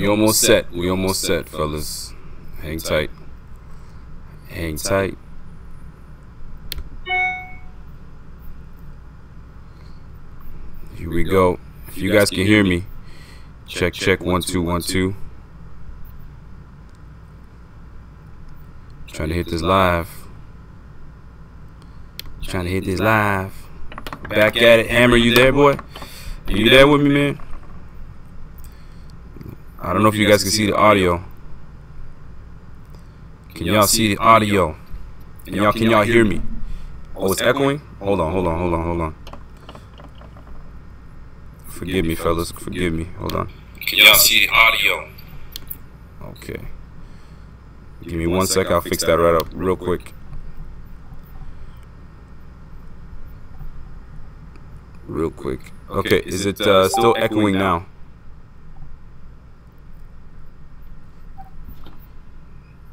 We almost set. We almost set, fellas. Hang tight. Hang tight. Here we go. If you guys can hear me, check, check, 1 2 1 2. Trying to hit this live. Trying to hit this live. Back at it. Hammer, you there, boy? You there with me, man? I don't know if you guys can see the audio. Can y'all see the audio? And y'all, can y'all hear me? Oh, it's echoing? Hold on. Forgive me, fellas. Forgive me. Hold on. Can y'all see the audio? Okay. Give me 1 sec. I'll fix that right up real quick. Real quick. Okay, is it still echoing now?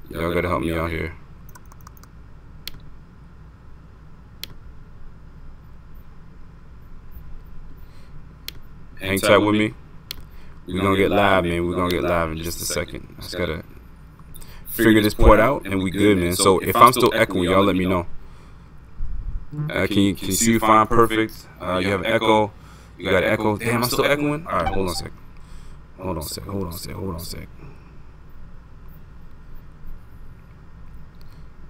Y'all gotta help me out here. Hang tight with me. We're gonna get live, man. We're gonna get live in just a second. I just gotta figure this part out, and we good, man. So if I'm still echoing, y'all let me know. Can you see fine? Perfect. You have an echo. You got an echo. Damn, I'm still echoing. All right, hold on a sec. Hold on a sec.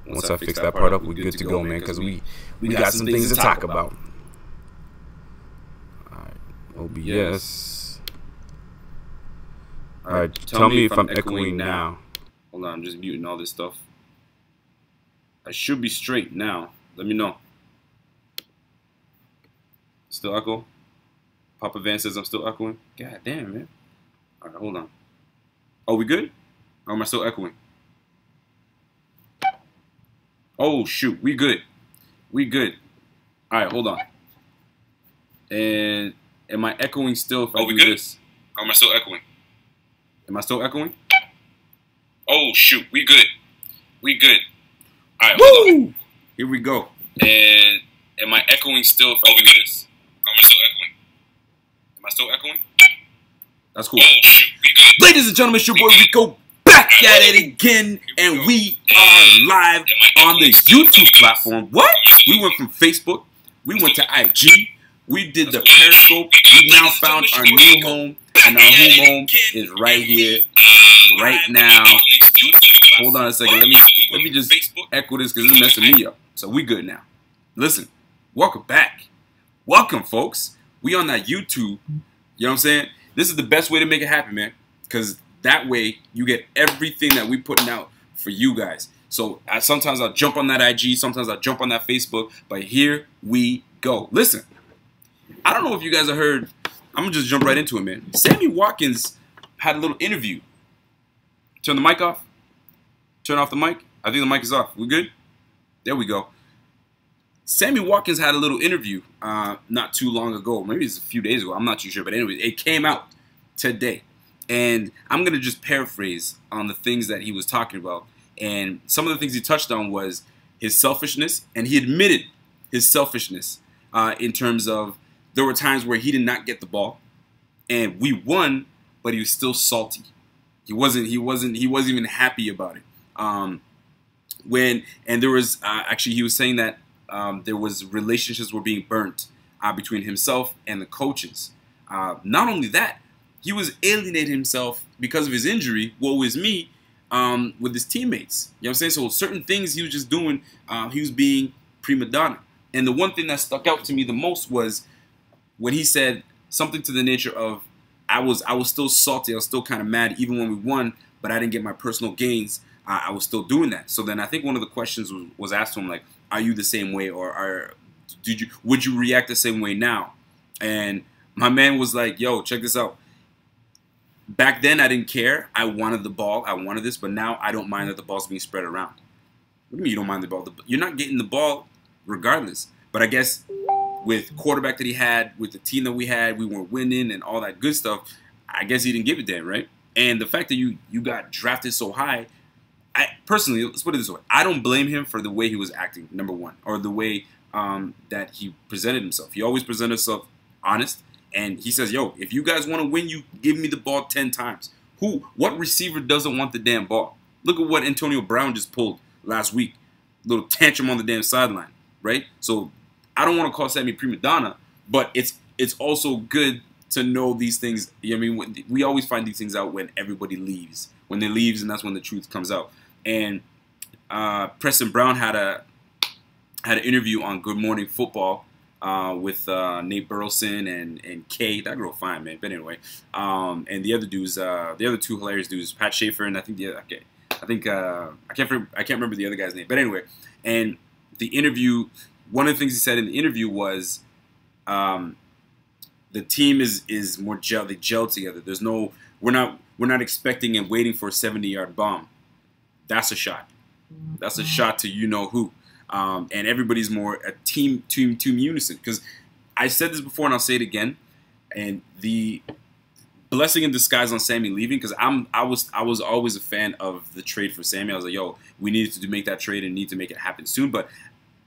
Once I fix that part up, we're good to go, man, because we got some things to talk about. All right, OBS. All right, tell me if I'm echoing now. Hold on, I'm just muting all this stuff. I should be straight now. Let me know. Still echo? Papa Van says I'm still echoing. God damn, man. All right, hold on. Oh, we good? Or am I still echoing? Oh, shoot. We good. We good. All right, hold on. And am I echoing still if I do this? Or am I still echoing? Am I still echoing? Oh, shoot. We good. We good. All right, hold on. Here we go. And am I echoing still if I do this? Or am I still echoing? Am I still echoing? That's cool. Oh, shoot. We good. Ladies and gentlemen, it's your boy Rico back at it again, and we are live on the YouTube platform. What? We went from Facebook, we went to IG, we did the Periscope, we now found our new home, and our home is right here, right now. Hold on a second, let me just echo this because it's messing me up. So we good now. Listen, welcome back. Welcome, folks. We on that YouTube. You know what I'm saying? This is the best way to make it happen, man, because that way you get everything that we putting out for you guys. So sometimes I'll jump on that IG, sometimes I'll jump on that Facebook, but here we go. Listen, I don't know if you guys have heard, I'm gonna just jump right into it, man. Sammy Watkins had a little interview. Turn the mic off. Turn off the mic. I think the mic is off. We good? There we go. Sammy Watkins had a little interview not too long ago. Maybe it's a few days ago. I'm not too sure. But anyway, it came out today. And I'm going to just paraphrase on the things that he was talking about. And some of the things he touched on was his selfishness. And he admitted his selfishness in terms of there were times where he did not get the ball. And we won, but he was still salty. He wasn't even happy about it. And there was actually, he was saying that there was relationships were being burnt between himself and the coaches. Not only that, he was alienating himself because of his injury, woe is me, with his teammates. You know what I'm saying? So certain things he was just doing, he was being prima donna. And the one thing that stuck out to me the most was when he said something to the nature of, I was still salty, I was still kind of mad even when we won, but I didn't get my personal gains. I was still doing that. So then I think one of the questions was asked to him, like, are you the same way, or would you react the same way now? And my man was like, yo, check this out. Back then, I didn't care. I wanted the ball. I wanted this. But now I don't mind that the ball's being spread around. What do you mean you don't mind the ball? You're not getting the ball regardless. But I guess with quarterback that he had, with the team that we had, we weren't winning and all that good stuff, I guess he didn't give a damn, right? And the fact that you got drafted so high, I personally, let's put it this way. I don't blame him for the way he was acting, number one, or the way that he presented himself. He always presented himself honest. And he says, yo, if you guys want to win, you give me the ball 10 times. What receiver doesn't want the damn ball? Look at what Antonio Brown just pulled last week. Little tantrum on the damn sideline, right? So I don't want to call Sammy prima donna, but it's also good to know these things. I mean, we always find these things out when everybody leaves. When they leaves, and that's when the truth comes out. And Preston Brown had an interview on Good Morning Football with Nate Burleson and Kay. That girl fine, man. But anyway, and the other dudes, the other two hilarious dudes, Pat Schaefer and I can't remember the other guy's name. But anyway, and the interview, one of the things he said in the interview was, the team is more they gel together. There's no, we're not expecting and waiting for a 70-yard bomb. That's a shot. That's a shot to you know who. And everybody's more a team unison. Because I said this before and I'll say it again. And the blessing in disguise on Sammy leaving, because I was always a fan of the trade for Sammy. I was like, yo, we needed to make that trade and need to make it happen soon. But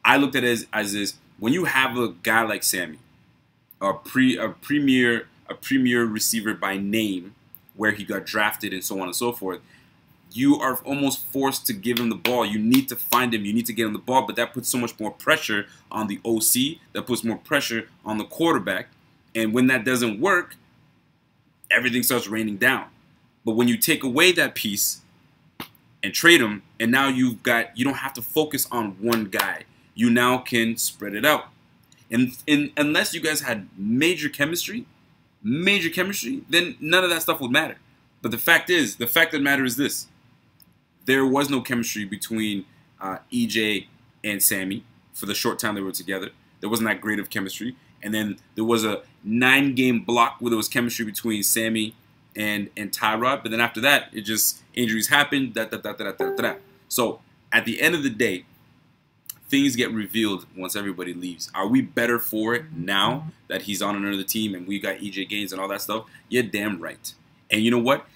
I looked at it as this: when you have a guy like Sammy, a premier receiver by name, where he got drafted and so on and so forth, you are almost forced to give him the ball. You need to find him. You need to get him the ball. But that puts so much more pressure on the OC. That puts more pressure on the quarterback. And when that doesn't work, everything starts raining down. But when you take away that piece and trade him, and now you don't have to focus on one guy. You now can spread it out. And unless you guys had major chemistry, then none of that stuff would matter. But the fact of the matter is this: there was no chemistry between EJ and Sammy for the short time they were together. There wasn't that great of chemistry. And then there was a 9-game block where there was chemistry between Sammy and Tyrod. But then after that, it just injuries happened. So at the end of the day, things get revealed once everybody leaves. Are we better for it now that he's on another team and we got EJ Gaines and all that stuff? You're damn right. And you know what?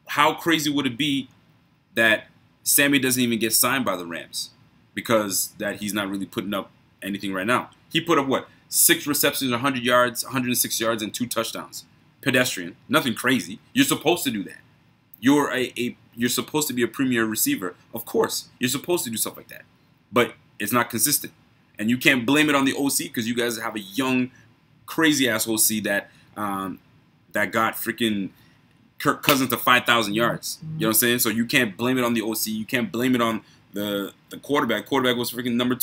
How crazy would it be that Sammy doesn't even get signed by the Rams because that he's not really putting up anything right now? He put up what? 6 receptions, 100 yards, 106 yards, and 2 touchdowns. Pedestrian. Nothing crazy. You're supposed to do that. You're supposed to be a premier receiver. Of course, you're supposed to do stuff like that. But it's not consistent. And you can't blame it on the OC because you guys have a young, crazy-ass OC that got freaking Kirk Cousins to 5,000 yards. You know what I'm saying? So you can't blame it on the OC. You can't blame it on the quarterback. Quarterback was freaking number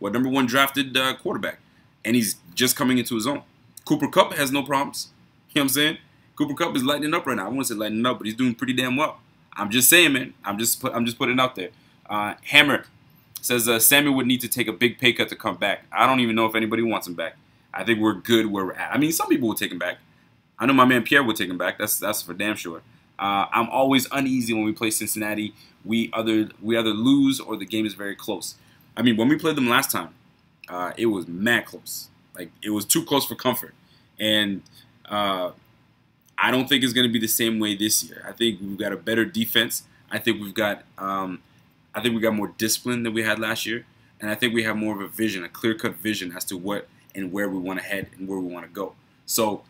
1 drafted quarterback. And he's just coming into his own. Cooper Kupp has no problems. You know what I'm saying? Cooper Kupp is lighting up right now. I won't say lighting up, but he's doing pretty damn well. I'm just saying, man. I'm just putting it out there. Hammer says Sammy would need to take a big pay cut to come back. I don't even know if anybody wants him back. I think we're good where we're at. I mean, some people will take him back. I know my man Pierre would take him back. That's for damn sure. I'm always uneasy when we play Cincinnati. We either lose or the game is very close. I mean, when we played them last time, it was mad close. Like, it was too close for comfort. And I don't think it's going to be the same way this year. I think we've got a better defense. I think we got more discipline than we had last year. And I think we have more of a vision, a clear-cut vision as to what and where we want to head and where we want to go. So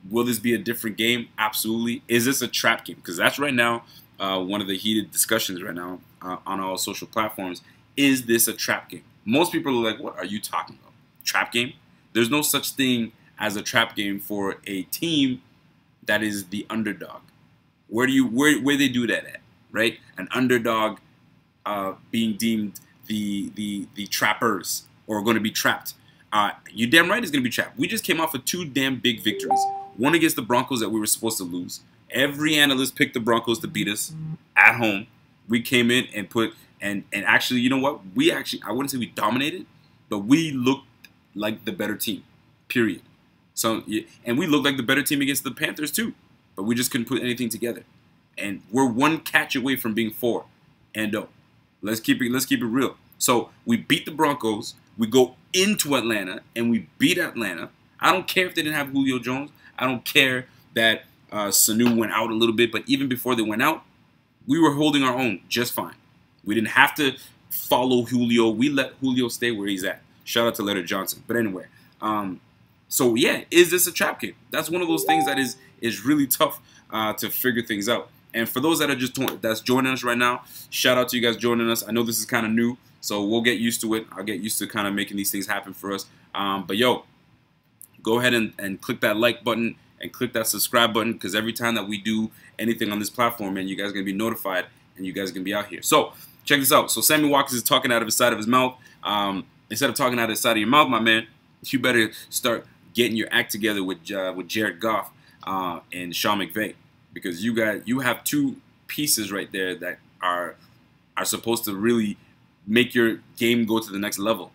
will this be a different game? Absolutely. Is this a trap game? Because that's right now one of the heated discussions right now on all social platforms. Is this a trap game? Most people are like, what are you talking about? Trap game? There's no such thing as a trap game for a team that is the underdog. Where they do that at, right? An underdog being deemed the trappers or going to be trapped. You damn right it's going to be trapped. We just came off of 2 damn big victories. One against the Broncos that we were supposed to lose. Every analyst picked the Broncos to beat us at home. We came in and actually, you know what? I wouldn't say we dominated, but we looked like the better team, period. So, and we looked like the better team against the Panthers too, but we just couldn't put anything together. And we're 1 catch away from being 4-0. Let's keep it real. So we beat the Broncos. We go into Atlanta and we beat Atlanta. I don't care if they didn't have Julio Jones. I don't care that Sanu went out a little bit, but even before they went out, we were holding our own just fine. We didn't have to follow Julio. We let Julio stay where he's at. Shout out to Leonard Johnson. But anyway, so yeah, is this a trap game? That's one of those things that is really tough to figure things out. And for those that are that's joining us right now, shout out to you guys joining us. I know this is kind of new, so we'll get used to it. I'll get used to kind of making these things happen for us. But yo, go ahead and click that like button and click that subscribe button, because every time that we do anything on this platform, man, you guys are going to be notified and you guys are going to be out here. So check this out. So Sammy Watkins is talking out of the side of his mouth. Instead of talking out of the side of your mouth, my man, you better start getting your act together with Jared Goff and Sean McVay. Because you have two pieces right there that are supposed to really make your game go to the next level.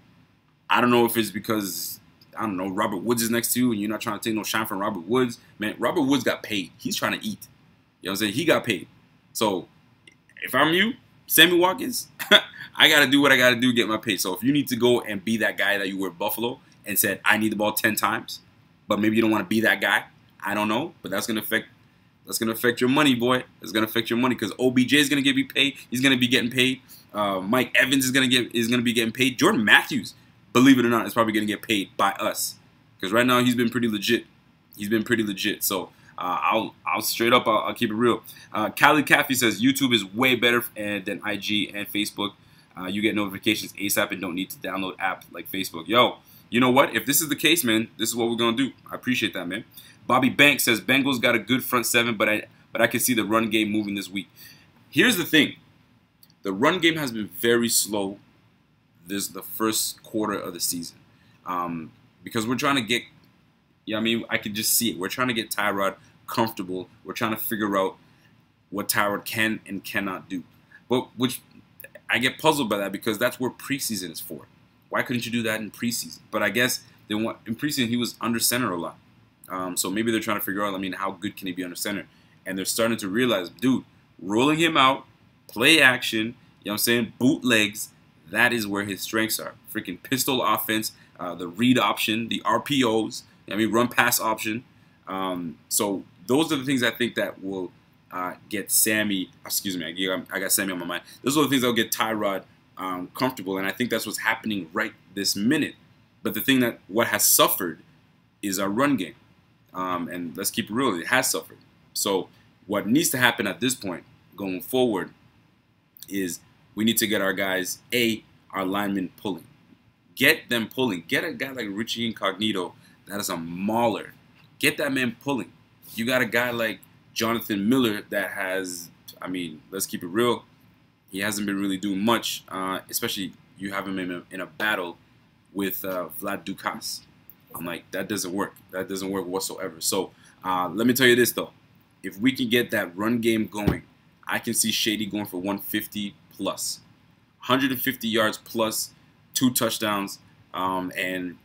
I don't know if it's because, I don't know, Robert Woods is next to you and you're not trying to take no shine from Robert Woods. Man, Robert Woods got paid. He's trying to eat. You know what I'm saying? He got paid. So if I'm you, Sammy Watkins, I got to do what I got to do to get my pay. So if you need to go and be that guy that you were at Buffalo and said, I need the ball 10 times, but maybe you don't want to be that guy, I don't know, but that's going to affect your money, boy. It's gonna affect your money, because OBJ is gonna be paid. He's gonna be getting paid. Mike Evans is gonna be getting paid. Jordan Matthews, believe it or not, is probably gonna get paid by us, because right now he's been pretty legit. So I'll straight up I'll keep it real. Callie Caffey says YouTube is way better than IG and Facebook. You get notifications ASAP and don't need to download app like Facebook. Yo, you know what? If this is the case, man, this is what we're gonna do. I appreciate that, man. Bobby Banks says Bengals got a good front seven, but I can see the run game moving this week. Here's the thing. The run game has been very slow the first quarter of the season. Because we're trying to get, I mean, I could just see it. We're trying to get Tyrod comfortable. We're trying to figure out what Tyrod can and cannot do. But which I get puzzled by that, because that's where preseason is for. Why couldn't you do that in preseason? But I guess in preseason he was under center a lot. So maybe they're trying to figure out, I mean, how good can he be under center? And they're starting to realize, dude, rolling him out, play action, you know what I'm saying, bootlegs, that is where his strengths are. Freaking pistol offense, the read option, the RPOs, I mean, run pass option. So those are the things I think that will get Sammy, excuse me, I got Sammy on my mind. Those are the things that will get Tyrod comfortable, and I think that's what's happening right this minute. But the thing what has suffered is our run game. And let's keep it real, it has suffered. So what needs to happen at this point going forward is we need to get our guys, our linemen pulling. Get them pulling. Get a guy like Richie Incognito that is a mauler. Get that man pulling. You got a guy like Jonathan Miller that has, I mean, let's keep it real, he hasn't been really doing much, especially you have him in a battle with Vlad Dukas. I'm like, that doesn't work. That doesn't work whatsoever. So let me tell you this, though. If we can get that run game going, I can see Shady going for 150 plus. 150 yards plus, 2 touchdowns. And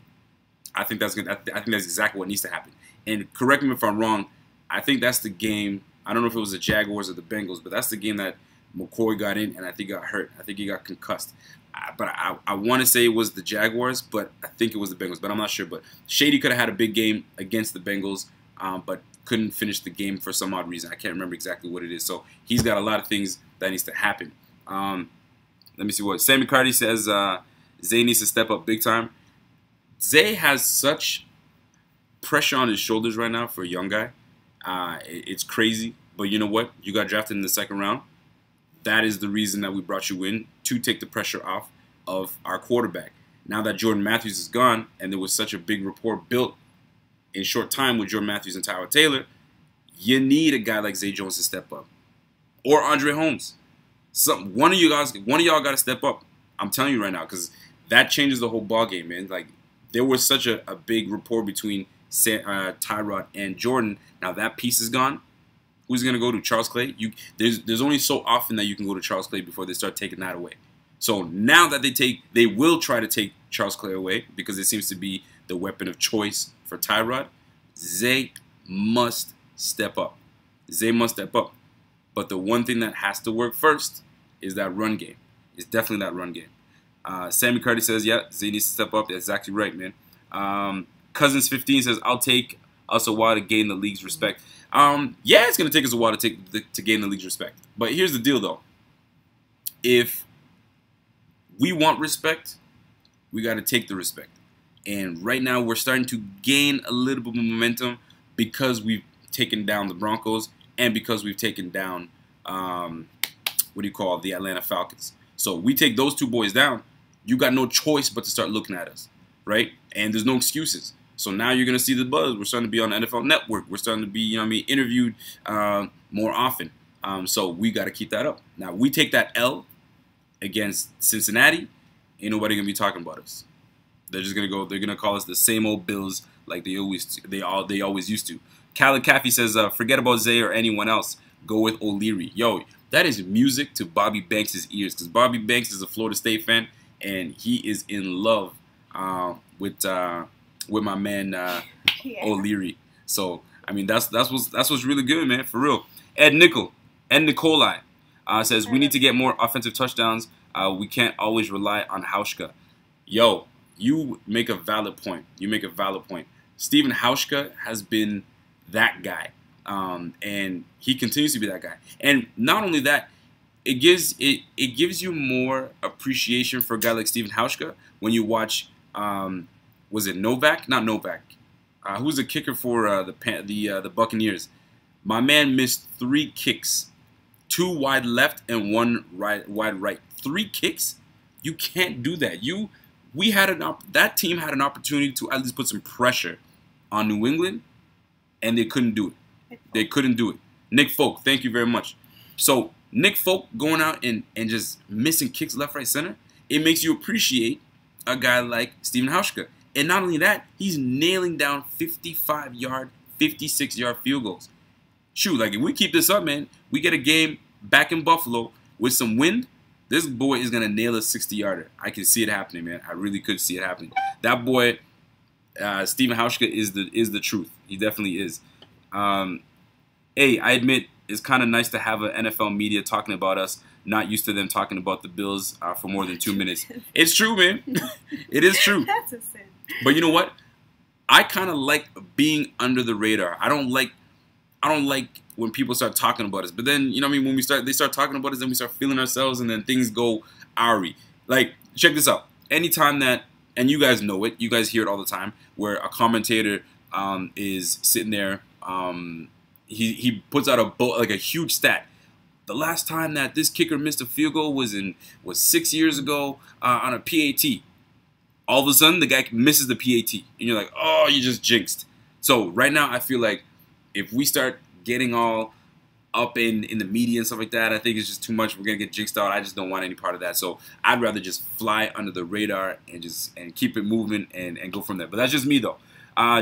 I think that's good. I think that's exactly what needs to happen. And correct me if I'm wrong, I think that's the game. I don't know if it was the Jaguars or the Bengals, but that's the game that McCoy got in and I think got hurt. I think he got concussed. But I want to say it was the Jaguars, but I think it was the Bengals, but I'm not sure. But Shady could have had a big game against the Bengals, but couldn't finish the game for some odd reason. I can't remember exactly what it is. So he's got a lot of things that needs to happen. Let me see what Sammy Cardi says. Zay needs to step up big time. Zay has such pressure on his shoulders right now for a young guy. It's crazy. But you know what? You got drafted in the 2nd round. That is the reason that we brought you in, to take the pressure off of our quarterback. Now that Jordan Matthews is gone, and there was such a big rapport built in short time with Jordan Matthews and Tyrod Taylor, you need a guy like Zay Jones to step up. Or Andre Holmes. One of y'all got to step up. I'm telling you right now, because that changes the whole ballgame, man. Like, there was such a big rapport between Tyrod and Jordan. Now that piece is gone. Who's going to go to Charles Clay? There's only so often that you can go to Charles Clay before they start taking that away. So now that they will try to take Charles Clay away, because it seems to be the weapon of choice for Tyrod. Zay must step up. Zay must step up. But the one thing that has to work first is that run game. It's definitely that run game. Sammy Cardi says, yeah, Zay needs to step up. That's exactly right, man. Cousins15 says, I'll take us a while to gain the league's respect. Yeah, it's going to take us a while to gain the league's respect. But here's the deal, though. If we want respect, we got to take the respect. And right now, we're starting to gain a little bit of momentum because we've taken down the Broncos and because we've taken down, the Atlanta Falcons. So we take those two boys down, you got no choice but to start looking at us, right? And there's no excuses. So now you're going to see the buzz. We're starting to be on the NFL Network. We're starting to be, interviewed more often. So we got to keep that up. Now, we take that L against Cincinnati, ain't nobody going to be talking about us. They're just going to go, they're going to call us the same old Bills like they always used to. Khaled Caffey says, forget about Zay or anyone else. Go with O'Leary. Yo, that is music to Bobby Banks' ears, because Bobby Banks is a Florida State fan, and he is in love with my man O'Leary. So I mean that's what's really good, man, for real. Ed Nicolai says we need to get more offensive touchdowns. We can't always rely on Hauschka. Yo, you make a valid point. Stephen Hauschka has been that guy, and he continues to be that guy. And not only that, it gives you more appreciation for a guy like Stephen Hauschka when you watch. Was it Novak? Not Novak. Who's the kicker for the Buccaneers? My man missed 3 kicks, 2 wide left and 1 wide right. 3 kicks? You can't do that. That team had an opportunity to at least put some pressure on New England, and they couldn't do it. Nick Folk, thank you very much. So Nick Folk going out and just missing kicks left, right, center, it makes you appreciate a guy like Stephen Hauschka. And not only that, he's nailing down 55-yard, 56-yard field goals. Shoot, like if we keep this up, man, we get a game back in Buffalo with some wind, this boy is going to nail a 60-yarder. I can see it happening, man. I really could see it happening. That boy, Stephen Hauschka, is the truth. He definitely is. Hey, I admit, it's kind of nice to have an NFL media talking about us. Not used to them talking about the Bills for more than 2 minutes. It's true, man. It is true. That's a sin. But you know what? I kind of like being under the radar. I don't like when people start talking about us. But then, you know what I mean? When they start talking about us, then we start feeling ourselves, and then things go awry. Like, check this out. Anytime that, and you guys know it, you guys hear it all the time, where a commentator is sitting there, he puts out a huge stat. The last time that this kicker missed a field goal was 6 years ago on a PAT. All of a sudden, the guy misses the PAT, and you're like, oh, you just jinxed. So right now, I feel like if we start getting all up in the media and stuff like that, I think it's just too much. We're gonna get jinxed out. I just don't want any part of that. So I'd rather just fly under the radar and keep it moving and go from there. But that's just me though.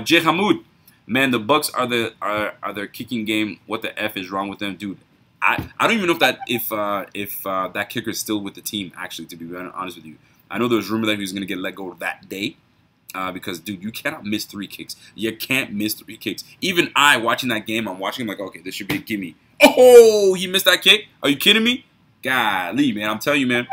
Jay Hamoud, man, the Bucks are their kicking game. What the F is wrong with them, dude? I don't even know if that kicker is still with the team. Actually, to be honest with you, I know there was rumor that he was gonna get let go that day. Because, dude, you cannot miss 3 kicks. You can't miss 3 kicks. Even watching that game, I'm watching him like, okay, this should be a gimme. Oh, he missed that kick? Are you kidding me? Golly, man, I'm telling you, man,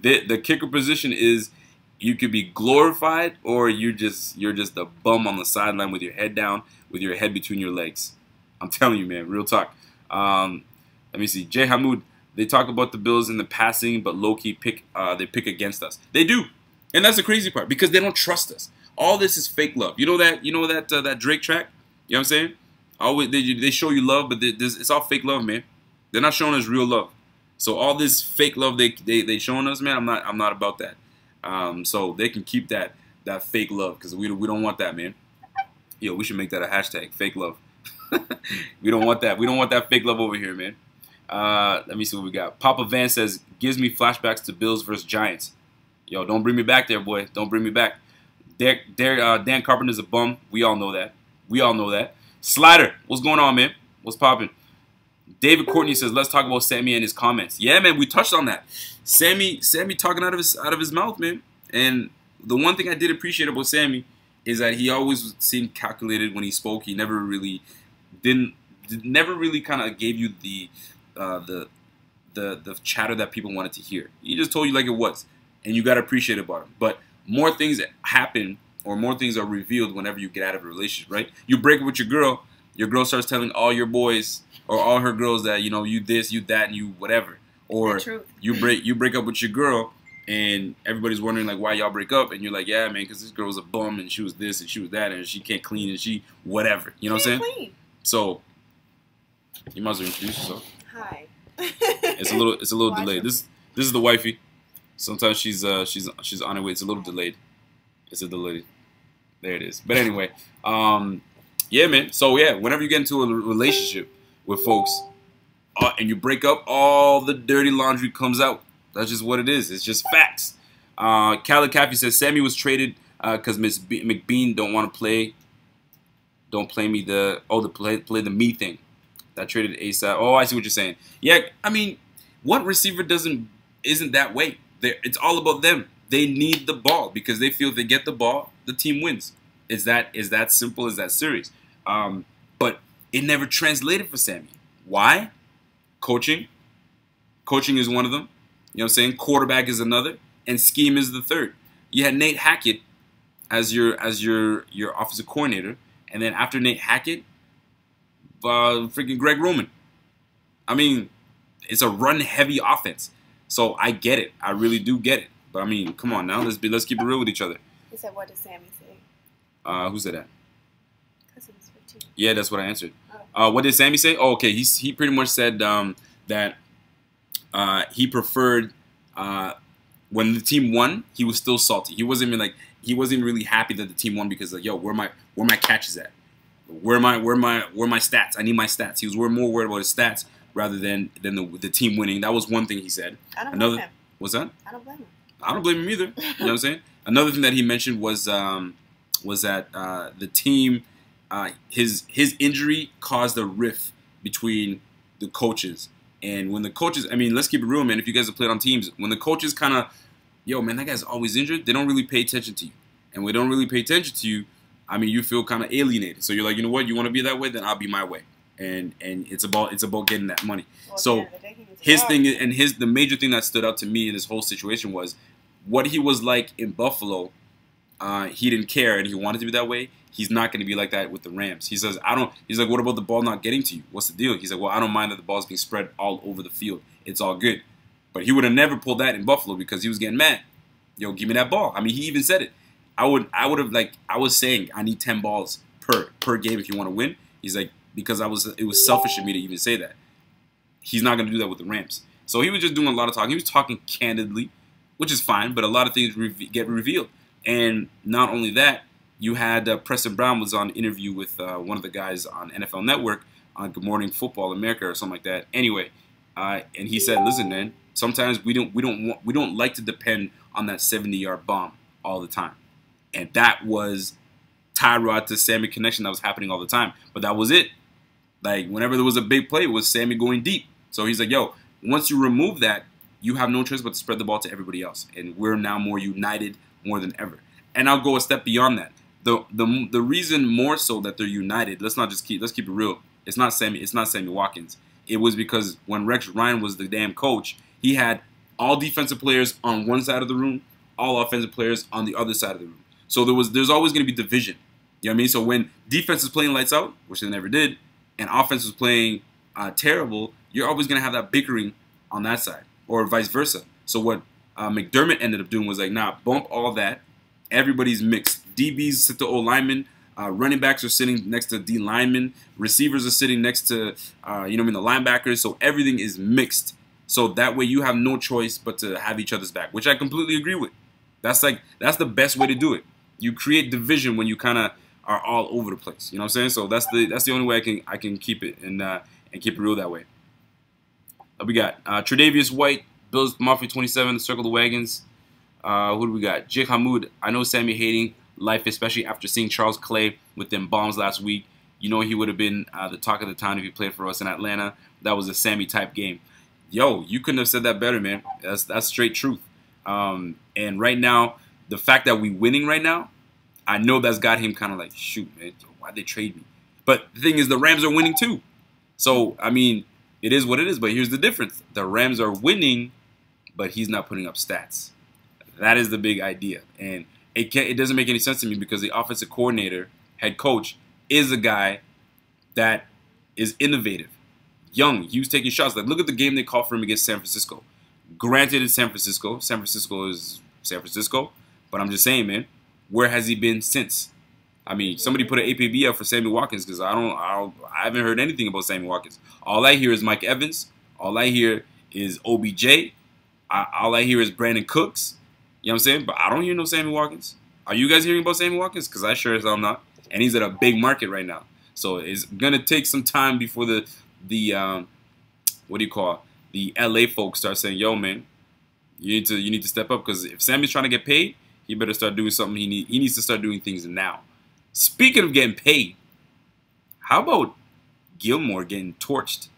the kicker position is, you could be glorified, or you're just a bum on the sideline with your head down, with your head between your legs. I'm telling you, man, real talk. Let me see. Jay Hamoud, they talk about the Bills in the passing, but low-key they pick against us. They do. And that's the crazy part, because they don't trust us. All this is fake love. You know that Drake track? You know what I'm saying? Always they show you love, but it's all fake love, man. They're not showing us real love. So all this fake love they showing us, man, I'm not about that. So they can keep that fake love, because we don't want that, man. Yo, we should make that a hashtag, fake love. We don't want that. We don't want that fake love over here, man. Let me see what we got. Papa Van says, gives me flashbacks to Bills versus Giants. Yo, don't bring me back there, boy. Don't bring me back. Dan Carpenter's a bum. We all know that. Slider, what's going on, man? What's popping? David Courtney says, let's talk about Sammy and his comments. Yeah, man, we touched on that. Sammy talking out of his mouth, man. And the one thing I did appreciate about Sammy is that he always seemed calculated when he spoke. He never really kind of gave you the chatter that people wanted to hear. He just told you like it was. And you got to appreciate it about him. But more things happen, or more things are revealed whenever you get out of a relationship, right? You break up with your girl starts telling all your boys or all her girls that, you know, you this, you that, and you whatever. Or you break up with your girl, and everybody's wondering, like, why y'all break up, and you're like, yeah, man, because this girl was a bum, and she was this, and she was that, and she can't clean, and she whatever. You know what I'm saying? Clean. So You might as well introduce yourself. Hi. It's a little delayed. This is the wifey. Sometimes she's on her way. It's a little delayed. It's a delayed. There it is. But anyway, yeah, man. So yeah, whenever you get into a relationship with folks, and you break up, all the dirty laundry comes out. That's just what it is. It's just facts. Khaled Caffey says Sammy was traded because Miss McBean don't want to play. Don't play me play the me thing. That traded ASAP. Oh, I see what you're saying. Yeah, I mean, what receiver isn't that way? It's all about them. They need the ball because they feel if they get the ball, the team wins. Is that simple? Is that serious? But it never translated for Sammy. Why? Coaching. Coaching is one of them. You know what I'm saying? Quarterback is another, and scheme is the third. You had Nate Hackett as your offensive coordinator, and then after Nate Hackett, freaking Greg Roman. I mean, it's a run-heavy offense, so I get it. I really do get it. But I mean, come on now, let's keep it real with each other. He said, "What did Sammy say?" Who said that? Because it was 15. Yeah, that's what I answered. What did Sammy say? Oh, okay. He pretty much said that he preferred when the team won, he was still salty. He wasn't even really happy that the team won because like, yo, where my catches at? Where my stats? I need my stats. He was more worried about his stats rather than the team winning. That was one thing he said. I don't blame him. What's that? I don't blame him. I don't blame him either. You know what I'm saying? Another thing that he mentioned was that the team, his injury caused a rift between the coaches. And when the coaches, I mean, let's keep it real, man. If you guys have played on teams, when the coaches kind of, yo, man, that guy's always injured, they don't really pay attention to you. And when they don't really pay attention to you, I mean, you feel kind of alienated. So you're like, you know what? You want to be that way? Then I'll be my way. And it's about getting that money. Well, so his thing and the major thing that stood out to me in this whole situation was what he was like in Buffalo. He didn't care and he wanted to be that way. He's not going to be like that with the Rams. He says, he's like, what about the ball not getting to you? What's the deal? He's like, well, I don't mind that the ball's being spread all over the field. It's all good. But he would have never pulled that in Buffalo because he was getting mad. Yo, give me that ball. I mean, he even said it. I would have I was saying I need 10 balls per game if you want to win. He's like, because it was selfish of me to even say that. He's not going to do that with the Rams. So he was just doing a lot of talking. He was talking candidly, which is fine, but a lot of things get revealed. And not only that, you had Preston Brown was on an interview with one of the guys on NFL Network on Good Morning Football America or something like that. Anyway, and he said, "Listen, man, sometimes we don't like to depend on that 70-yard bomb all the time." And that was Tyrod to Sammy connection that was happening all the time. But that was it. Like whenever there was a big play, it was Sammy going deep. So he's like, "Yo, once you remove that, you have no choice but to spread the ball to everybody else, and we're now more united more than ever." And I'll go a step beyond that. The reason more so that they're united, let's keep it real. It's not Sammy Watkins. It was because when Rex Ryan was the damn coach, he had all defensive players on one side of the room, all offensive players on the other side of the room. So there's always going to be division. You know what I mean? So when defense is playing lights out, which they never did, and offense was playing terrible, you're always going to have that bickering on that side, or vice versa. So what McDermott ended up doing was like, nah, bump all that. Everybody's mixed. DBs sit to O linemen. Running backs are sitting next to D linemen. Receivers are sitting next to, the linebackers. So everything is mixed. So that way you have no choice but to have each other's back, which I completely agree with. That's the best way to do it. You create division when you kind of are all over the place. You know what I'm saying? So that's the only way I can keep it and keep it real that way. We got Tre'Davious White, Bills Mafia 27, Circle the Wagons. Who do we got? Jake Hamoud. I know Sammy hating life, especially after seeing Charles Clay with them bombs last week. You know he would have been the talk of the town if he played for us in Atlanta. That was a Sammy type game. Yo, you couldn't have said that better, man. That's straight truth. And right now, the fact that we winning right now, I know that's got him kind of like, shoot, man, why'd they trade me? But the thing is, the Rams are winning too. So, I mean, it is what it is. But here's the difference. The Rams are winning, but he's not putting up stats. That is the big idea. And it doesn't make any sense to me because the offensive coordinator, head coach, is a guy that is innovative. Young. He was taking shots. Like, look at the game they called for him against San Francisco. Granted, it's San Francisco. San Francisco is San Francisco. But I'm just saying, man, where has he been since? I mean, somebody put an APB out for Sammy Watkins because I haven't heard anything about Sammy Watkins. All I hear is Mike Evans. All I hear is OBJ. All I hear is Brandon Cooks. You know what I'm saying? But I don't hear no Sammy Watkins. Are you guys hearing about Sammy Watkins? Because I sure as hell not. And he's at a big market right now. So it's gonna take some time before the what do you call it? The LA folks start saying, "Yo, man, you need to step up." Because if Sammy's trying to get paid, he better start doing something. He needs to start doing things now. Speaking of getting paid, how about Gilmore getting torched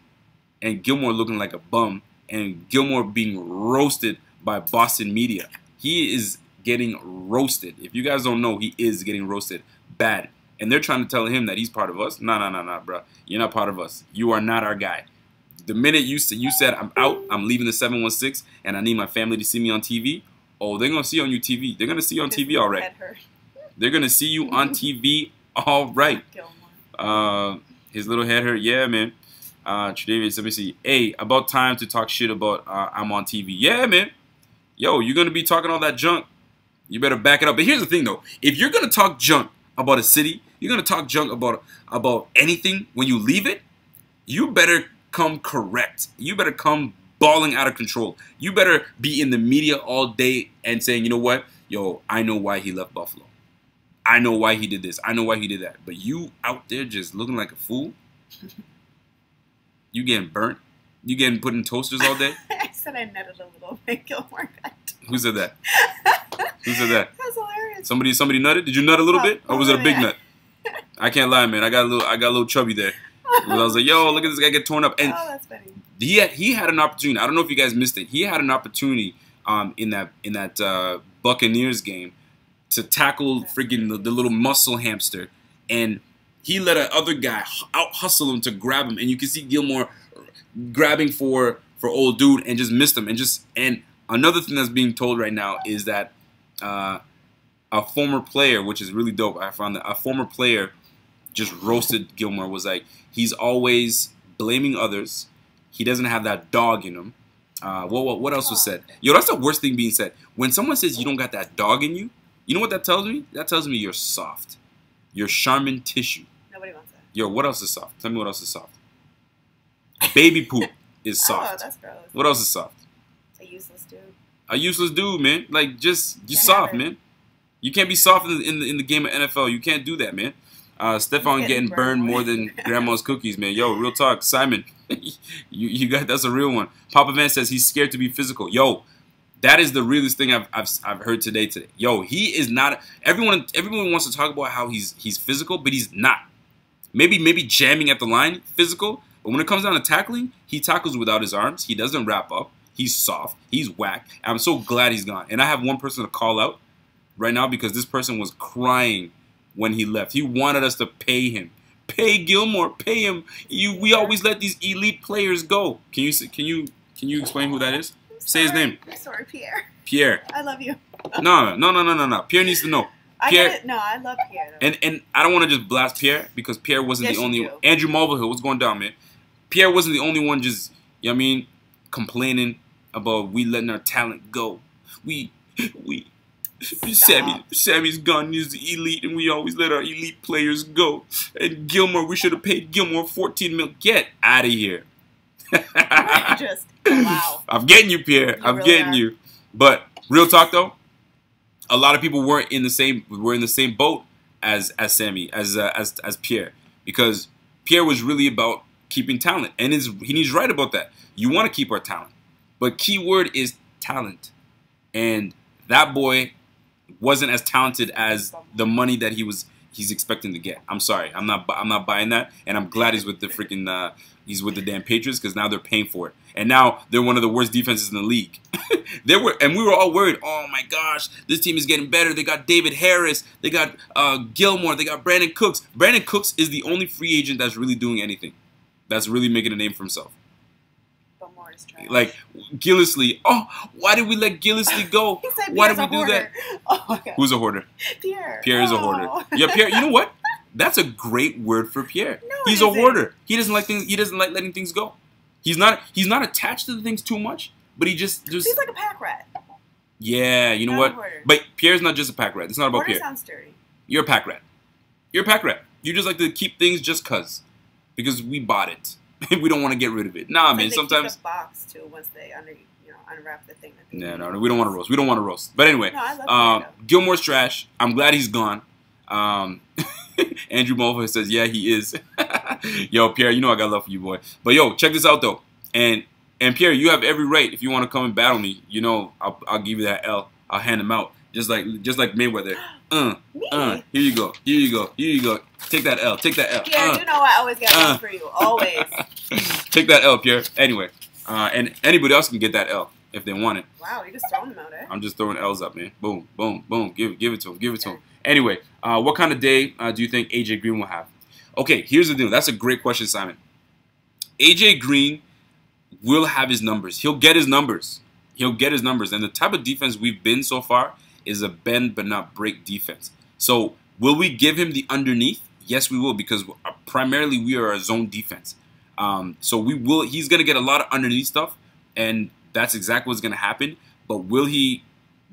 and Gilmore looking like a bum and Gilmore being roasted by Boston media? He is getting roasted. If you guys don't know, he is getting roasted bad. And they're trying to tell him that he's part of us. Nah, bro. You're not part of us. You are not our guy. The minute you said, I'm out, I'm leaving the 716, and I need my family to see me on TV, oh, they're going to see you on your TV. They're going to see you on TV all right. They're going to see you on TV all right. His little head hurt. Yeah, man. Tre'Davious, let me see. Hey, about time to talk shit about I'm on TV. Yeah, man. Yo, you're going to be talking all that junk. You better back it up. But here's the thing, though. If you're going to talk junk about a city, you're going to talk junk about anything when you leave it, you better come correct. You better come balling out of control. You better be in the media all day and saying, you know what? Yo, I know why he left Buffalo. I know why he did this. I know why he did that. But you out there just looking like a fool? You getting burnt? You getting put in toasters all day? I said I nutted a little bit. Gilmore got Who said that? Who said that? That's hilarious. Somebody nutted? Did you nut a little bit? Or was it a big nut? I can't lie, man. I got a little chubby there. I was like, yo, look at this guy get torn up. And that's funny. He had an opportunity. I don't know if you guys missed it. He had an opportunity in that Buccaneers game to tackle freaking the little muscle hamster, and he let a other guy out hustle him to grab him, and you can see Gilmore grabbing for old dude and just missed him. And another thing that's being told right now is that a former player, which is really dope. I found that a former player just roasted Gilmore. Was like, he's always blaming others. He doesn't have that dog in him. What else was said? Yo, that's the worst thing being said. When someone says you don't got that dog in you, you know what that tells me? That tells me you're soft. You're Charmin tissue. Nobody wants that. Yo, what else is soft? Tell me what else is soft. Baby poop is soft. Oh, that's gross. What else is soft? A useless dude. A useless dude, man. Like, you're soft, man. You can't be soft in the game of NFL. You can't do that, man. Stefan getting burned more than grandma's cookies, man. Yo, real talk. Simon, you got, that's a real one. Papa Van says he's scared to be physical. Yo, that is the realest thing I've heard today. Yo, he is not. Everyone wants to talk about how he's physical, but he's not. Maybe jamming at the line, physical. But when it comes down to tackling, he tackles without his arms. He doesn't wrap up. He's soft. He's whack. And I'm so glad he's gone. And I have one person to call out right now because this person was crying when he left. He wanted us to pay him. Pay Gilmore. Pay him. We always let these elite players go. Can you explain who that is? Say his name. I'm sorry, Pierre. Pierre. I love you. No. Pierre needs to know. Pierre, I love Pierre. Though. And I don't want to just blast Pierre because Pierre wasn't the only one. Andrew Mulvihill, what's going down, man? Pierre wasn't the only one just, you know what I mean, complaining about we letting our talent go. Sammy's gone, he's the elite, and we always let our elite players go. And Gilmore, we should have paid Gilmore $14 million. Get out of here. Just, wow. I'm getting you, Pierre. I'm getting you. But real talk though, a lot of people weren't in the same boat as Sammy, as Pierre, because Pierre was really about keeping talent, and he's right about that. You want to keep our talent, but key word is talent, and that boy wasn't as talented as the money that he's expecting to get. I'm sorry, I'm not buying that, and I'm glad he's with the freaking he's with the damn Patriots because now they're paying for it, and now they're one of the worst defenses in the league. We were all worried. Oh my gosh, this team is getting better. They got David Harris, they got Gilmore, they got Brandon Cooks. Brandon Cooks is the only free agent that's really doing anything, that's really making a name for himself. Like Gillislee. Oh, why did we let Gillislee go? Why did we do that? Oh my God. Who's a hoarder? Pierre. Pierre is a hoarder. Yeah, Pierre. You know what? That's a great word for Pierre. No, he's a hoarder. He doesn't like things. He doesn't like letting things go. He's not attached to the things too much. But he just. He's like a pack rat. Yeah, you know what? But Pierre's not just a pack rat. It's not about Pierre. Sounds dirty. You're a pack rat. You're a pack rat. You just like to keep things just because we bought it. We don't want to get rid of it. Nah, man. Sometimes keep the box too once they unwrap the thing. No, we don't want to roast. We don't want to roast. But anyway, no, I love Gilmore's trash. I'm glad he's gone. Andrew Mulva says, yeah, he is. Yo, Pierre, you know I got love for you, boy. But yo, check this out though. And Pierre, you have every right if you want to come and battle me. You know, I'll give you that L. I'll hand him out just like Mayweather. Here you go. Here you go. Here you go. Take that L. Take that L. Pierre, you know I always got love for you. Always. Take that L, Pierre. Anyway, and anybody else can get that L if they want it. Wow, you're just throwing them out, eh? I'm just throwing L's up, man. Boom, boom, boom. Give it to him. Give it to him. Anyway, what kind of day do you think AJ Green will have? Okay, here's the deal. That's a great question, Simon. AJ Green will have his numbers. He'll get his numbers. He'll get his numbers. And the type of defense we've been so far is a bend but not break defense. So will we give him the underneath? Yes, we will, because primarily we are a zone defense. So we will. He's going to get a lot of underneath stuff, and that's exactly what's going to happen. But will he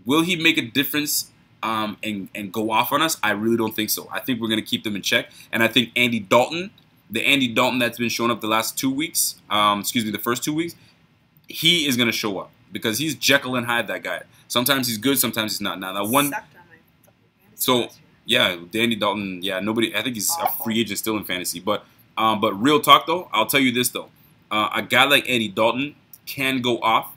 make a difference and go off on us? I really don't think so. I think we're going to keep them in check. And I think Andy Dalton, the Andy Dalton that's been showing up the last 2 weeks, the first 2 weeks, he is going to show up because he's Jekyll and Hyde, that guy. Sometimes he's good, sometimes he's not. Now that one. So yeah, Andy Dalton. Yeah, nobody. I think he's a free agent still in fantasy. But real talk though, I'll tell you this though, a guy like Andy Dalton can go off,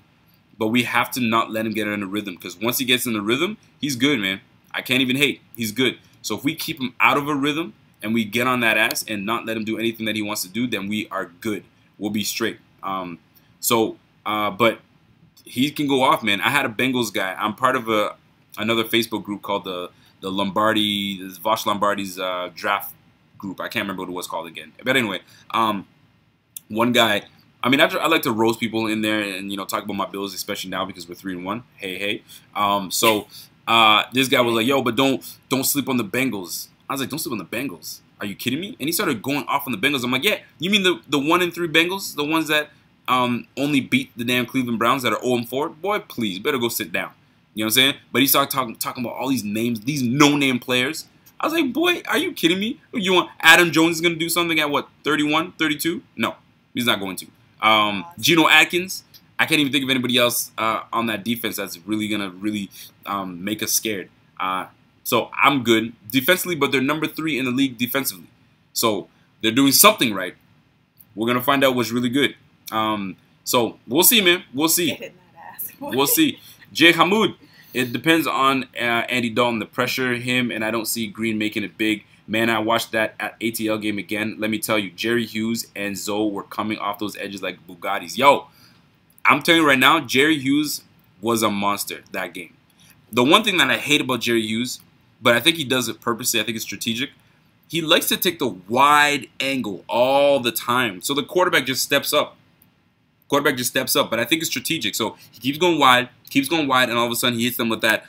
but we have to not let him get in a rhythm, because once he gets in the rhythm, he's good, man. I can't even hate. He's good. So if we keep him out of a rhythm and we get on that ass and not let him do anything that he wants to do, then we are good. We'll be straight. But he can go off, man. I had a Bengals guy. I'm part of another Facebook group called the Lombardi, Vosh Lombardi's draft group. I can't remember what it was called again. But anyway, one guy. I mean, I like to roast people in there and talk about my Bills, especially now because we're 3-1. Hey. This guy was like, "Yo, but don't sleep on the Bengals." I was like, "Don't sleep on the Bengals? Are you kidding me?" And he started going off on the Bengals. I'm like, "Yeah, you mean the 1-3 Bengals, the ones that only beat the damn Cleveland Browns that are 0-4? Boy, please, better go sit down." You know what I'm saying? But he started talking about all these names, these no-name players. I was like, "Boy, are you kidding me? You want Adam Jones is going to do something at what, 31, 32? No, he's not going to. Geno Atkins, I can't even think of anybody else on that defense that's really going to make us scared. So I'm good defensively, but they're number 3 in the league defensively. So they're doing something right. We're going to find out what's really good. So we'll see, man. We'll see. We'll see. Jay Hamoud, it depends on Andy Dalton, the pressure, him, and I don't see Green making it big. Man, I watched that at ATL game again. Let me tell you, Jerry Hughes and Zoe were coming off those edges like Bugattis. Yo, I'm telling you right now, Jerry Hughes was a monster that game. The one thing that I hate about Jerry Hughes, but I think he does it purposely, I think it's strategic, he likes to take the wide angle all the time. So the quarterback just steps up. But I think it's strategic. So he keeps going wide, and all of a sudden he hits them with that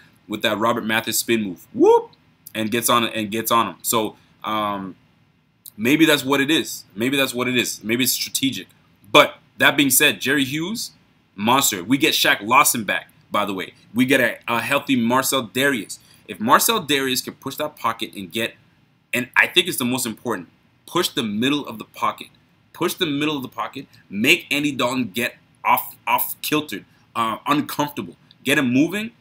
Robert Mathis spin move. Whoop! And gets on him. So maybe that's what it is. Maybe it's strategic. But that being said, Jerry Hughes, monster. We get Shaq Lawson back, by the way. We get a healthy Marcel Darius. If Marcel Darius can push that pocket and I think it's the most important, push the middle of the pocket. Make Andy Dalton get off kiltered, uncomfortable. Get him moving.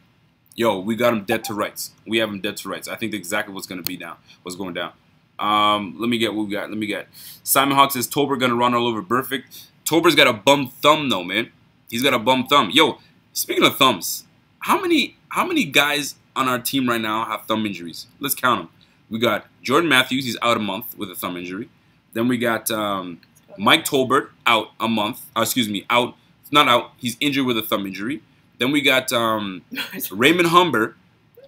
Yo, we got him dead to rights. We have him dead to rights. I think exactly what's going down. Let me get what we got. Simon Hawk says, Tober going to run all over Perfect. Tober's got a bum thumb, though, man. He's got a bum thumb. Yo, speaking of thumbs, how many guys on our team right now have thumb injuries? Let's count them. We got Jordan Matthews. He's out a month with a thumb injury. Then we got Mike Tolbert out a month. Out. Not out. He's injured with a thumb injury. Then we got Raymond Humber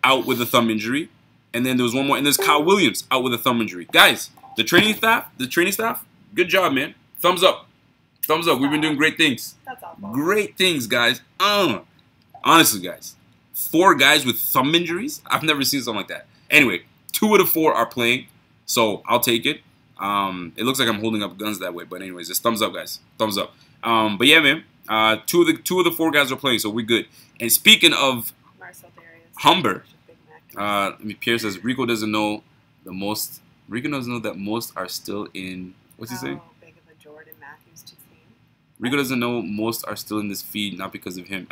out with a thumb injury. And then there was one more. And there's Kyle Williams out with a thumb injury. Guys, the training staff, good job, man. Thumbs up. We've been doing great things. That's awful. Great things, guys. Honestly, guys. 4 guys with thumb injuries? I've never seen something like that. Anyway, 2 of the 4 are playing. So I'll take it. It looks like I'm holding up guns that way. But anyways, just thumbs up, guys. Thumbs up. But yeah, man. 2 of the 4 guys are playing, so we're good. And speaking of Humber, Pierre says Rico doesn't know the most Rico doesn't know that most are still in. What's he saying? How big of a Jordan Matthews to see? Rico doesn't know most are still in this feed, not because of him.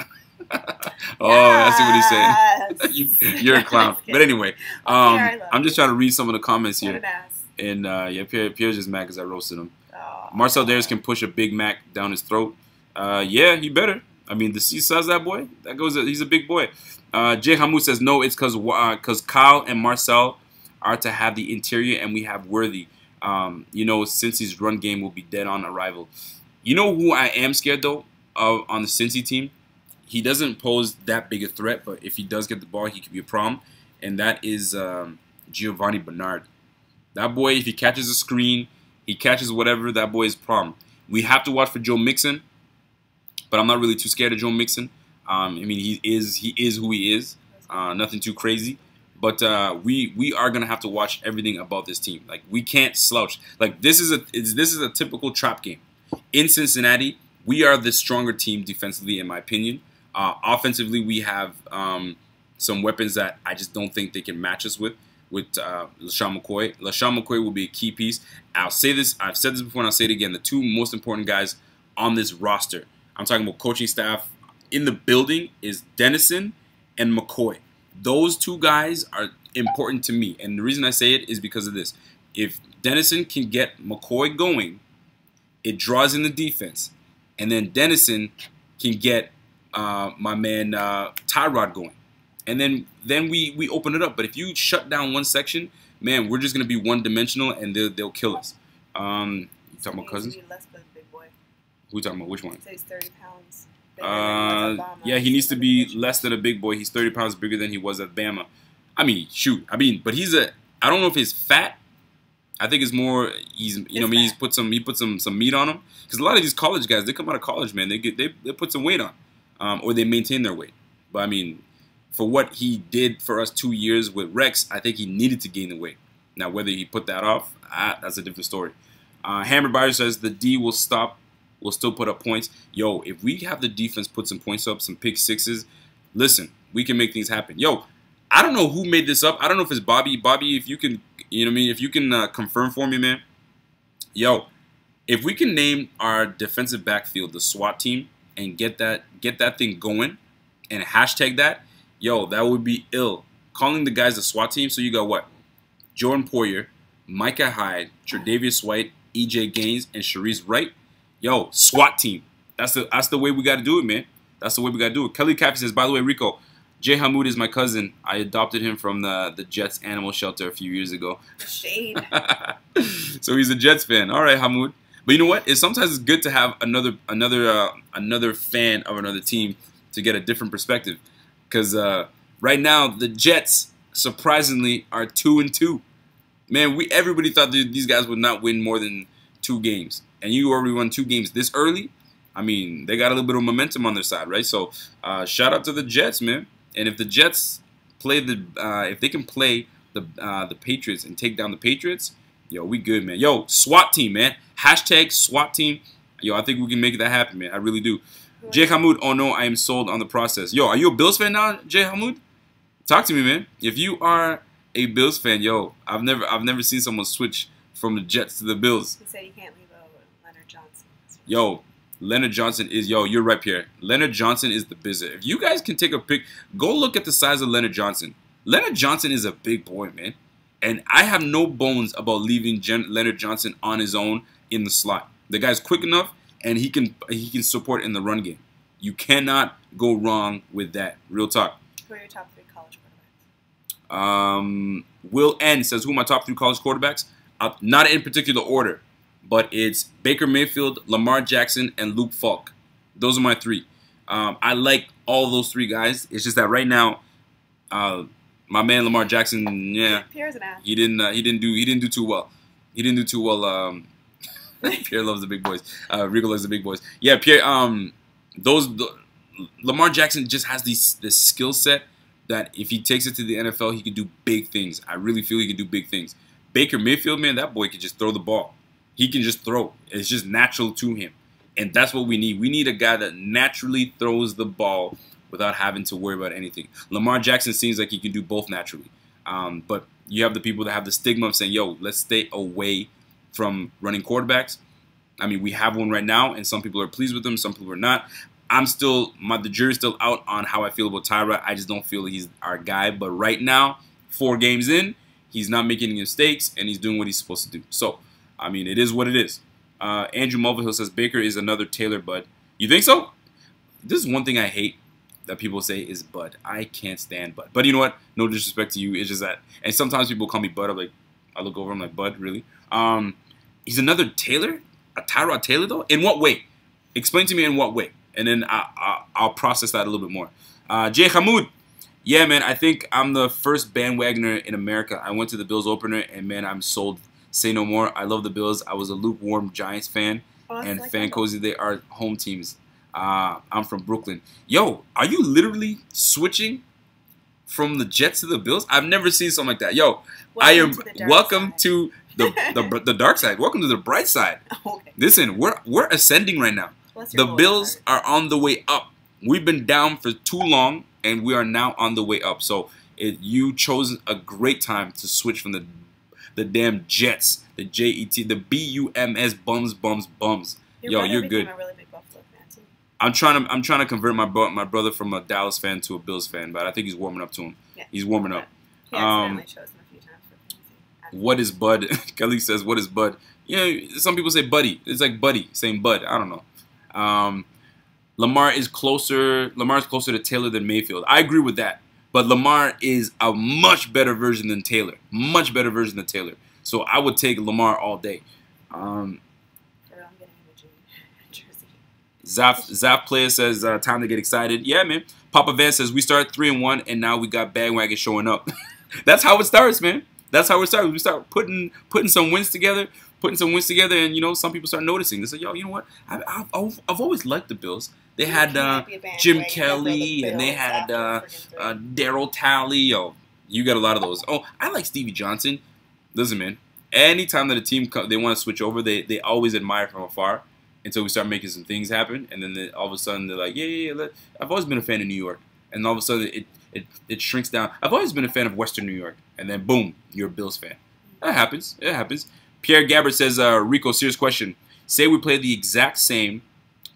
Oh, I see what he's saying. You're a clown. But anyway, I'm just trying to read some of the comments here. And yeah, Pierre's just mad because I roasted him. Oh, Marcel Darius can push a Big Mac down his throat. Yeah, he better. I mean, the C size that boy. He's a big boy. Jay Hamoud says no. It's because Kyle and Marcel are to have the interior, and we have Worthy. You know, Cincy's run game will be dead on arrival. You know who I am scared though of on the Cincy team? He doesn't pose that big a threat, but if he does get the ball, he could be a problem. And that is Giovanni Bernard. That boy, if he catches a screen, he catches whatever, that boy is a problem. We have to watch for Joe Mixon, but I'm not really too scared of Joe Mixon. I mean, he is who he is. Nothing too crazy. But we are gonna have to watch everything about this team. Like, we can't slouch. Like, this is a typical trap game. In Cincinnati, we are the stronger team defensively, in my opinion. Offensively, we have some weapons that I just don't think they can match us with LaShawn McCoy. LaShawn McCoy will be a key piece. I've said this before and I'll say it again. The two most important guys on this roster, I'm talking about coaching staff in the building, is Dennison and McCoy. Those two guys are important to me. And the reason I say it is because of this. If Dennison can get McCoy going, it draws in the defense. And then Dennison can get my man Tyrod going. And then we open it up. But if you shut down one section, man, we're just going to be one-dimensional, and they'll kill us. You talking about Cousins? Less than a big boy. Who you talking about? Which one? So he's 30 pounds. Yeah, he needs to be less than a big boy. He's 30 pounds bigger than he was at Bama. I mean, shoot. I mean, but I don't know if he's fat. I think it's more he's put some meat on him, because a lot of these college guys, they come out of college, man, they put some weight on, or they maintain their weight. But I mean, for what he did for us 2 years with Rex, I think he needed to gain the weight. Now, whether he put that off, that's a different story. Hammer Byers says the D will still put up points. Yo, if we have the defense put some points up, some pick sixes, listen, we can make things happen. Yo, I don't know who made this up. I don't know if it's Bobby. Bobby, if you can, you know what I mean, if you can confirm for me, man. Yo, if we can name our defensive backfield the SWAT team and get that thing going and hashtag that, yo, that would be ill. Calling the guys the SWAT team, so you got what? Jordan Poyer, Micah Hyde, Tre'Davious White, EJ Gaines, and Sharice Wright. Yo, SWAT team. That's the way we got to do it, man. That's the way we got to do it. Kelly Caffey says, by the way, Rico, Jay Hamoud is my cousin. I adopted him from the Jets animal shelter a few years ago. Shade. So he's a Jets fan. All right, Hamoud. But you know what? Sometimes it's good to have another fan of another team to get a different perspective. Because right now, the Jets, surprisingly, are 2-2. Man, everybody thought these guys would not win more than 2 games. And you already won 2 games this early. I mean, they got a little bit of momentum on their side, right? So, shout out to the Jets, man. And if the Jets if they can play the Patriots and take down the Patriots, yo, we good, man. Yo, SWAT team, man. Hashtag SWAT team. Yo, I think we can make that happen, man. I really do. Jay Hamoud, oh no, I am sold on the process. Yo, are you a Bills fan now, Jay Hamoud? Talk to me, man. If you are a Bills fan, yo, I've never seen someone switch from the Jets to the Bills. You say you can't leave Leonard Johnson. Yo, Leonard Johnson is, you're right, Pierre. Leonard Johnson is the bizarre. If you guys can take a pic, go look at the size of Leonard Johnson. Leonard Johnson is a big boy, man. And I have no bones about leaving Leonard Johnson on his own in the slot. The guy's quick enough, and he can support in the run game. You cannot go wrong with that. Real talk. Who are your top 3 college quarterbacks? Will N says, who are my top 3 college quarterbacks? Not in particular order, but it's Baker Mayfield, Lamar Jackson, and Luke Falk. Those are my 3. I like all those 3 guys. It's just that right now, my man Lamar Jackson, yeah, Pierre's an ass. He didn't do too well. He didn't do too well. Pierre loves the big boys. Rico loves the big boys. Yeah, Pierre. Lamar Jackson just has this skill set that if he takes it to the NFL, he can do big things. I really feel he can do big things. Baker Mayfield, man, that boy can just throw the ball. He can just throw. It's just natural to him, and that's what we need. We need a guy that naturally throws the ball without having to worry about anything. Lamar Jackson seems like he can do both naturally. But You have the people that have the stigma of saying, yo, let's stay away from running quarterbacks. I mean, we have one right now, and some people are pleased with him, some people are not. The jury's still out on how I feel about Tyrod. I just don't feel he's our guy. But right now, 4 games in, he's not making any mistakes, and he's doing what he's supposed to do. So, I mean, it is what it is. Andrew Mulvihill says Baker is another Taylor Bud. You think so? This is one thing I hate that people say is Bud. I can't stand Bud. But you know what? No disrespect to you. It's just that. And sometimes people call me Bud. I'm like, I look over, I'm like, Bud, really? He's another Taylor? A Tyrod Taylor, though? In what way? Explain to me in what way. And then I'll process that a little bit more. Jay Hamoud. Yeah, man, I think I'm the first bandwagoner in America. I went to the Bills opener, and, man, I'm sold. Say no more. I love the Bills. I was a lukewarm Giants fan. And like Fan Cozy, they are home teams. I'm from Brooklyn. Yo, are you literally switching from the Jets to the Bills? I've never seen something like that. Yo, welcome to the dark side. Welcome to the bright side. Okay. Listen, we're ascending right now. The Bills are on the way up. We've been down for too long, and we are now on the way up. So you chose a great time to switch from the damn Jets, the J-E-T, the B-U-M-S, bums. Yo, you're good. A really big Buffalo fan too. I'm trying to convert my brother from a Dallas fan to a Bills fan, but I think he's warming up to him. Yeah. He's warming up. He accidentally chose him a few times for fantasy. What is Bud? Kelly says, what is Bud? You know, some people say Buddy. It's like Buddy, saying Bud. I don't know. Lamar is closer to Taylor than Mayfield. I agree with that. But Lamar is a much better version than Taylor. Much better version than Taylor. So I would take Lamar all day. Zap Player says, time to get excited. Yeah, man. Papa Van says, we start 3-1, and now we got bandwagon showing up. That's how it starts, man. That's how it starts. We start putting some wins together, and, you know, some people start noticing. They say, yo, you know what? I've always liked the Bills. They had Jim Kelly, and they had Daryl Talley. Yo, you got a lot of those. Oh, I like Stevie Johnson. Listen, man. Anytime that a team they want to switch over, they always admire from afar until we start making some things happen, and then all of a sudden they're like, yeah. I've always been a fan of New York, and all of a sudden it shrinks down. I've always been a fan of Western New York, and then boom, you're a Bills fan. That happens. It happens. Pierre Gabbard says, Rico, serious question. Say we play the exact same.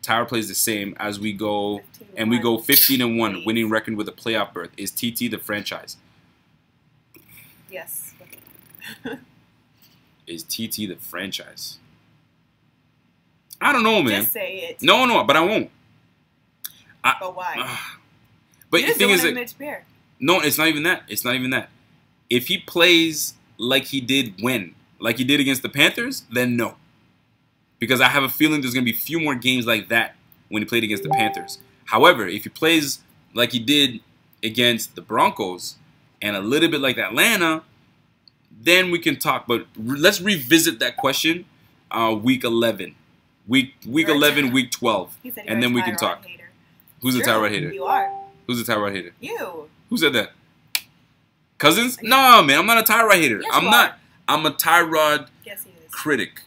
Tyra plays the same as we go, and we go 15-1, winning record with a playoff berth. Is TT the franchise? Yes. Is TT the franchise? I don't know, man. Just say it. No, but I won't. But why? But the thing is that, no, it's not even that. It's not even that. If he plays like he did like he did against the Panthers, then no. Because I have a feeling there's going to be a few more games like that when he played against the Panthers. However, if he plays like he did against the Broncos and a little bit like Atlanta, then we can talk. But let's revisit that question week 11. Week 11, week 12. And then we can talk. Hater. Who's the Tyrod hater? You are. Who's the Tyrod hater? You. Who said that? Cousins? No, man. I'm not a Tyrod hater. Yes, I'm not. I'm a Tyrod critic.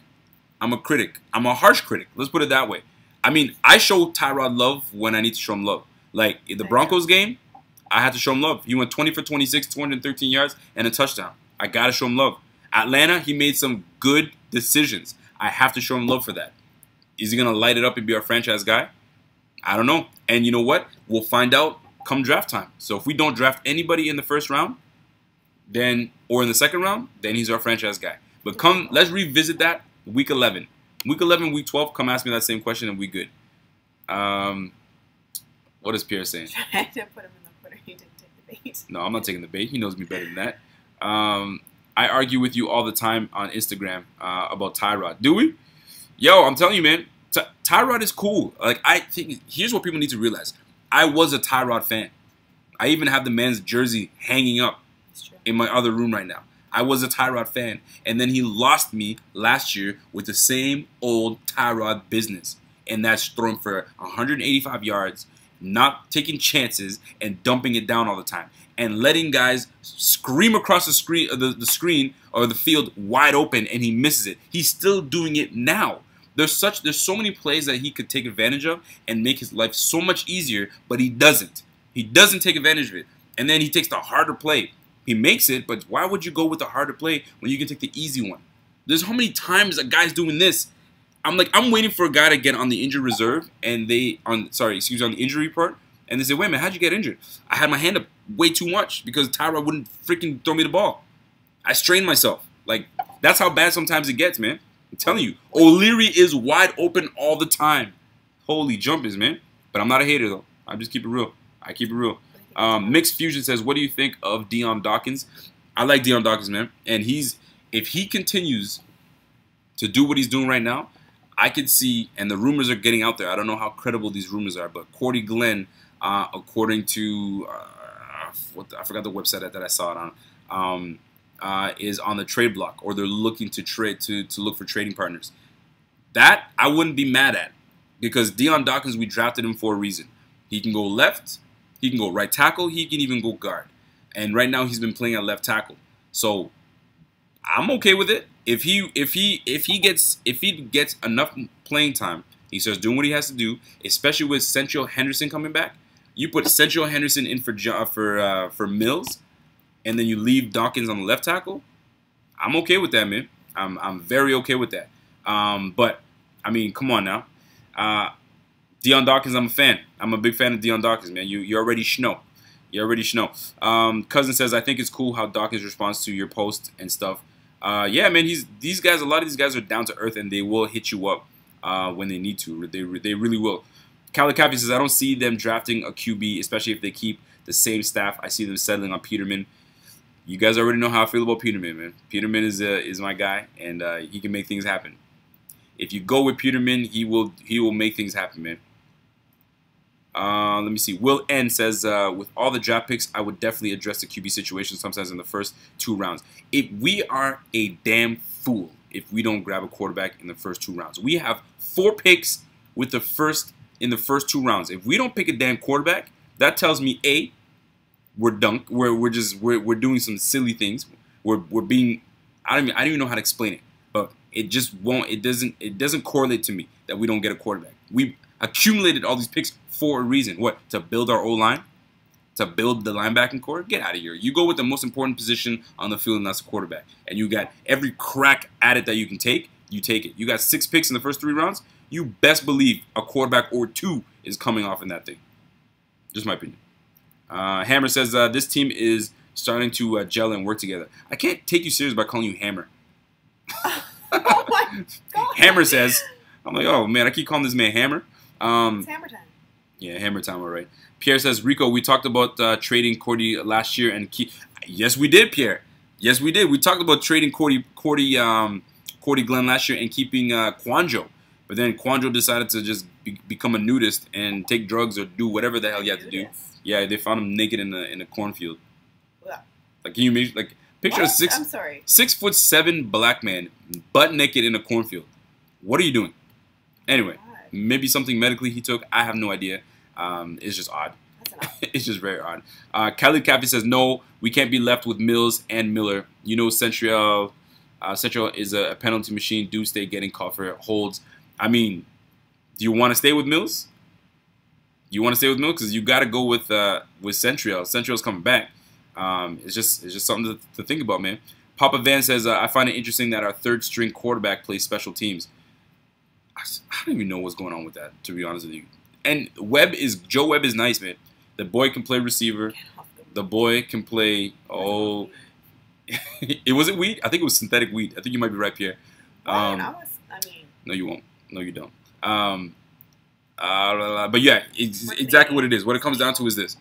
I'm a critic. I'm a harsh critic. Let's put it that way. I mean, I show Tyrod love when I need to show him love. Like, in the Broncos game, I had to show him love. He went 20 for 26, 213 yards, and a touchdown. I got to show him love. Atlanta, he made some good decisions. I have to show him love for that. Is he going to light it up and be our franchise guy? I don't know. And you know what? We'll find out come draft time. So if we don't draft anybody in the first round, then or in the second round, then he's our franchise guy. But let's revisit that week 11. Week 11, week 12, come ask me that same question and we good. What is Pierre saying? I had to put him in the footer. He didn't take the bait. No, I'm not taking the bait. He knows me better than that. I argue with you all the time on Instagram about Tyrod. Do we? Yo, I'm telling you, man. Tyrod is cool. Like, I think here's what people need to realize. I was a Tyrod fan. I even have the man's jersey hanging up in my other room right now. I was a Tyrod fan. And then he lost me last year with the same old Tyrod business. And that's throwing for 185 yards, not taking chances, and dumping it down all the time. And letting guys scream across the screen or the field wide open, and he misses it. He's still doing it now. There's so many plays that he could take advantage of and make his life so much easier, but he doesn't. He doesn't take advantage of it. And then he takes the harder play. He makes it, but why would you go with the harder play when you can take the easy one? There's how many times a guy's doing this. I'm waiting for a guy to get on the injured reserve, and on the injury report, and they say, wait a minute, how'd you get injured? I had my hand up way too much because Tyrod wouldn't freaking throw me the ball. I strained myself. Like, that's how bad sometimes it gets, man. I'm telling you. O'Leary is wide open all the time. Holy jumpers, man. But I'm not a hater, though. I just keep it real. I keep it real. Mixed Fusion says, what do you think of Dion Dawkins? I like Dion Dawkins, man. And if he continues to do what he's doing right now, I could see, and the rumors are getting out there. I don't know how credible these rumors are, but Cordy Glenn, according to I forgot the website that I saw it on, is on the trade block, or they're looking to trade to look for trading partners. That I wouldn't be mad at, because Dion Dawkins, we drafted him for a reason. He can go left, he can go right tackle, he can even go guard, and right now he's been playing at left tackle. So I'm okay with it. If he gets enough playing time, he starts doing what he has to do, especially with Central Henderson coming back. You put Central Henderson in for Mills, and then you leave Dawkins on the left tackle. I'm okay with that, man. I'm very okay with that. But I mean, come on now, Dion Dawkins. I'm a fan. I'm a big fan of Dion Dawkins, man. You already know. You already know. Cousin says, I think it's cool how Dawkins responds to your post and stuff. Yeah, man. A lot of these guys are down to earth, and they will hit you up when they need to. They really will. Calikafi says, I don't see them drafting a QB, especially if they keep the same staff. I see them settling on Peterman. You guys already know how I feel about Peterman, man. Peterman is my guy, and he can make things happen. If you go with Peterman, he will make things happen, man. Let me see. Will N says, with all the draft picks, I would definitely address the QB situation sometimes in the first 2 rounds. We are a damn fool if we don't grab a quarterback in the first 2 rounds. We have 4 picks in the first 2 rounds. If we don't pick a damn quarterback, that tells me A, we're doing some silly things. We're being, I don't even know how to explain it, but it just won't. It doesn't correlate to me that we don't get a quarterback. We accumulated all these picks for a reason. What? To build our O-line? To build the linebacking core? Get out of here. You go with the most important position on the field, and that's the quarterback. And you got every crack at it that you can take, you take it. You got 6 picks in the first 3 rounds. You best believe a quarterback or 2 is coming off in that thing. Just my opinion. Hammer says, this team is starting to gel and work together. I can't take you serious by calling you Hammer. Oh my God. Hammer says, I'm like, oh man, I keep calling this man Hammer. It's hammer time. Yeah, hammer time, all right. Pierre says, Rico, we talked about trading Cordy last year and yes, we did, Pierre. Yes, we did. We talked about trading Cordy Glenn last year and keeping Quanjo. But then Quanjo decided to just become a nudist and take drugs or do whatever the hell he had to do. Yeah, they found him naked in a cornfield. Yeah. Like, can you picture a 6'7" black man butt naked in a cornfield? What are you doing? Anyway, maybe something medically he took. I have no idea. It's just odd. It's just very odd. Khalid Caffey says, no, we can't be left with Mills and Miller. You know, Central is a penalty machine. Do stay getting caught for holds. I mean, do you want to stay with Mills? You want to stay with Mills? Because you got to go with Central. Central's coming back. It's just something to think about, man. Papa Van says, I find it interesting that our 3rd string quarterback plays special teams. I don't even know what's going on with that, to be honest with you. And Joe Webb is nice, man. The boy can play receiver. The boy can play. Oh, it wasn't weed. I think it was synthetic weed. I think you might be right, Pierre. No, you won't. No, you don't. But yeah, exactly what it is. What it comes down to is this: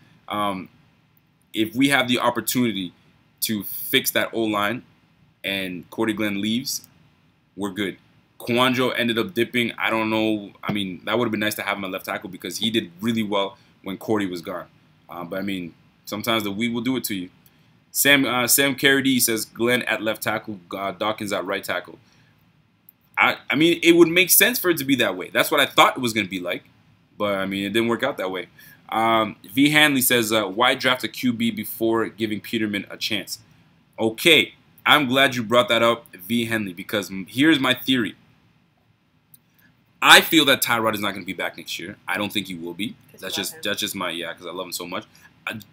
if we have the opportunity to fix that O-line, and Cordy Glenn leaves, we're good. Quanjo ended up dipping. I don't know. I mean, that would have been nice to have him at left tackle because he did really well when Cordy was gone. But I mean, sometimes the weed will do it to you. Sam Carradine says Glenn at left tackle, Dawkins at right tackle. I mean, it would make sense for it to be that way. That's what I thought it was going to be like. But, I mean, it didn't work out that way. V. Hanley says, why draft a QB before giving Peterman a chance? Okay, I'm glad you brought that up, V. Henley, because here's my theory. I feel that Tyrod is not going to be back next year. I don't think he will be. That's just my, because I love him so much.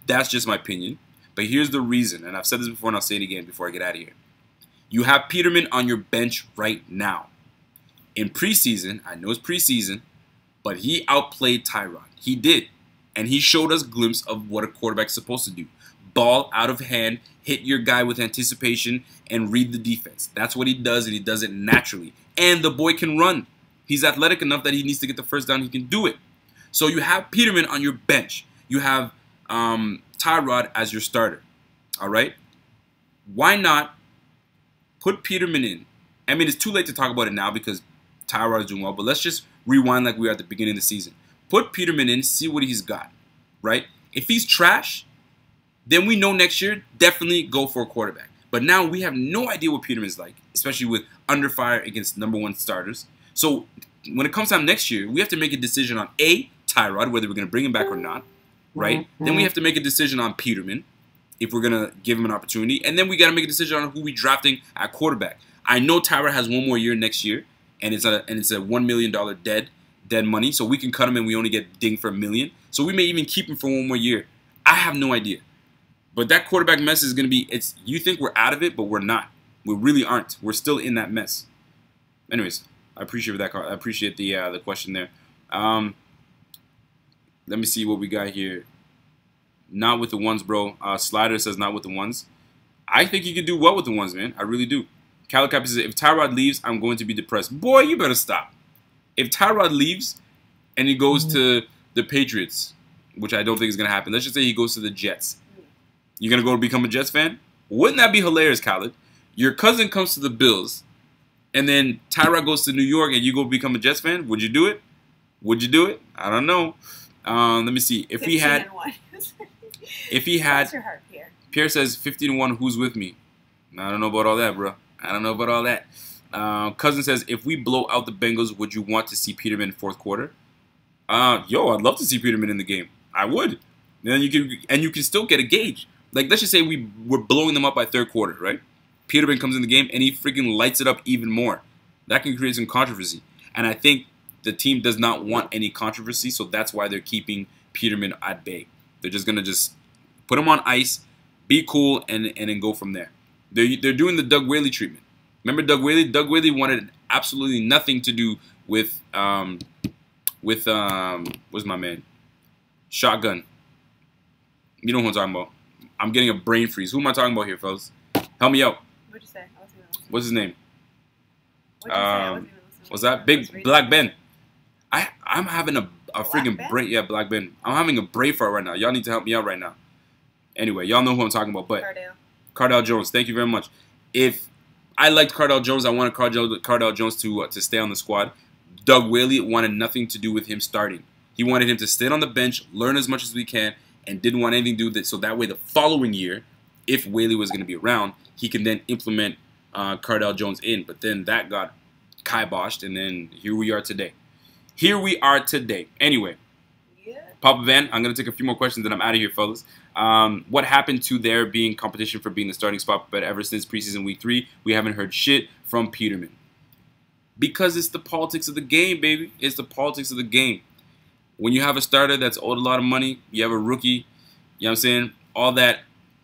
That's just my opinion. But here's the reason, and I've said this before and I'll say it again before I get out of here. You have Peterman on your bench right now. In preseason, I know it's preseason, but he outplayed Tyrod. He did. And he showed us a glimpse of what a quarterback's supposed to do. Ball out of hand, hit your guy with anticipation, and read the defense. That's what he does, and he does it naturally. And the boy can run. He's athletic enough that he needs to get the first down. He can do it. So you have Peterman on your bench. You have Tyrod as your starter. All right? Why not put Peterman in? I mean, it's too late to talk about it now because Tyrod is doing well, but let's just rewind like we were at the beginning of the season. Put Peterman in, see what he's got, right? If he's trash, then we know next year, definitely go for a quarterback. But now we have no idea what Peterman's like, especially with under fire against #1 starters. So when it comes time next year, we have to make a decision on A, Tyrod, whether we're going to bring him back or not, right? Then we have to make a decision on Peterman, if we're going to give him an opportunity. And then we got to make a decision on who we're drafting at quarterback. I know Tyrod has one more year next year, and it's a $1 million dead money, so we can cut him and we only get dinged for $1 million. So we may even keep him for one more year. I have no idea. But that quarterback mess is going to be, you think we're out of it, but we're not. We really aren't. We're still in that mess. Anyways, I appreciate that. I appreciate the question there. Let me see what we got here. Not with the ones, bro. Slider says not with the ones. I think he could do well with the ones, man. I really do. Calicap says, if Tyrod leaves, I'm going to be depressed. Boy, you better stop. If Tyrod leaves and he goes to the Patriots, which I don't think is going to happen. Let's just say he goes to the Jets. You're going to go become a Jets fan? Wouldn't that be hilarious, Khaled? Your cousin comes to the Bills, and then Tyrod goes to New York, and you go become a Jets fan? Would you do it? Would you do it? I don't know. Let me see. If he had... What's your heart, Pierre? Pierre says, 15-1, who's with me? I don't know about all that, bro. I don't know about all that. Cousin says, if we blow out the Bengals, would you want to see Peterman in fourth quarter? Yo, I'd love to see Peterman in the game. I would. And you can still get a gauge. Like, let's just say we're blowing them up by third quarter, right? Peterman comes in the game, and he freaking lights it up even more. That can create some controversy. And I think the team does not want any controversy, so that's why they're keeping Peterman at bay. They're just going to just put him on ice, be cool, and then go from there. They're doing the Doug Whaley treatment. Remember Doug Whaley? Doug Whaley wanted absolutely nothing to do with what's my man? Shotgun. You know who I'm talking about. I'm getting a brain freeze. Who am I talking about here, fellas? Help me out. What'd you say? What's his name? What's that? Big Big Black Ben. I'm having a freaking brain. Yeah, Black Ben. I'm having a brain fart right now. Y'all need to help me out right now. Anyway, y'all know who I'm talking about. But Cardell Jones. Thank you very much. If I liked Cardell Jones, I wanted Cardell Jones to stay on the squad. Doug Whaley wanted nothing to do with him starting. He wanted him to sit on the bench, learn as much as we can, and didn't want anything to do with it. So that way the following year, if Whaley was going to be around, he can then implement Cardell Jones in. But then that got kiboshed, and then here we are today. Here we are today. Anyway, Papa Van, I'm going to take a few more questions, then I'm out of here, fellas. What happened to there being competition for being the starting spot? But ever since preseason week 3, we haven't heard shit from Peterman. Because it's the politics of the game, baby. It's the politics of the game. When you have a starter that's owed a lot of money, you have a rookie, you know what I'm saying? All that,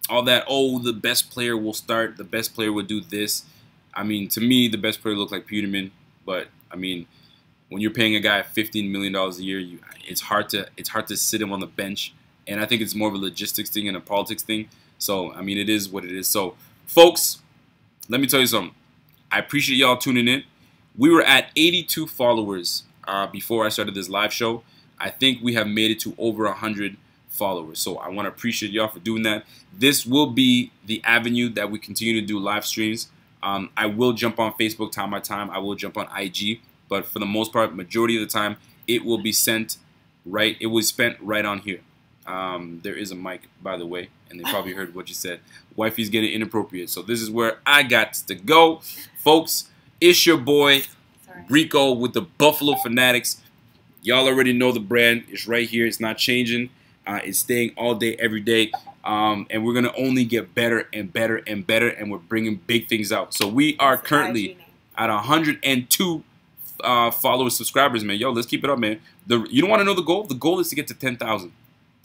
oh, the best player will start, the best player will do this. I mean, to me, the best player looked like Peterman. But, I mean, when you're paying a guy $15 million a year, it's hard to sit him on the bench. And I think it's more of a logistics thing and a politics thing. So, I mean, it is what it is. So, folks, let me tell you something. I appreciate y'all tuning in. We were at 82 followers before I started this live show. I think we have made it to over 100 followers. So I want to appreciate y'all for doing that. This will be the avenue that we continue to do live streams. I will jump on Facebook time by time. I will jump on IG. But for the most part, majority of the time, it will be sent right. It was spent right on here. There is a mic, by the way, and they probably heard what you said. Wifey's getting inappropriate. So this is where I got to go. Folks, it's your boy, Rico, with the Buffalo Fanatics. Y'all already know the brand. It's right here. It's not changing. It's staying all day, every day. And we're going to only get better and better and better, and we're bringing big things out. So we are currently at 102 followers, subscribers, man. Yo, let's keep it up, man. You don't want to know the goal? The goal is to get to 10,000.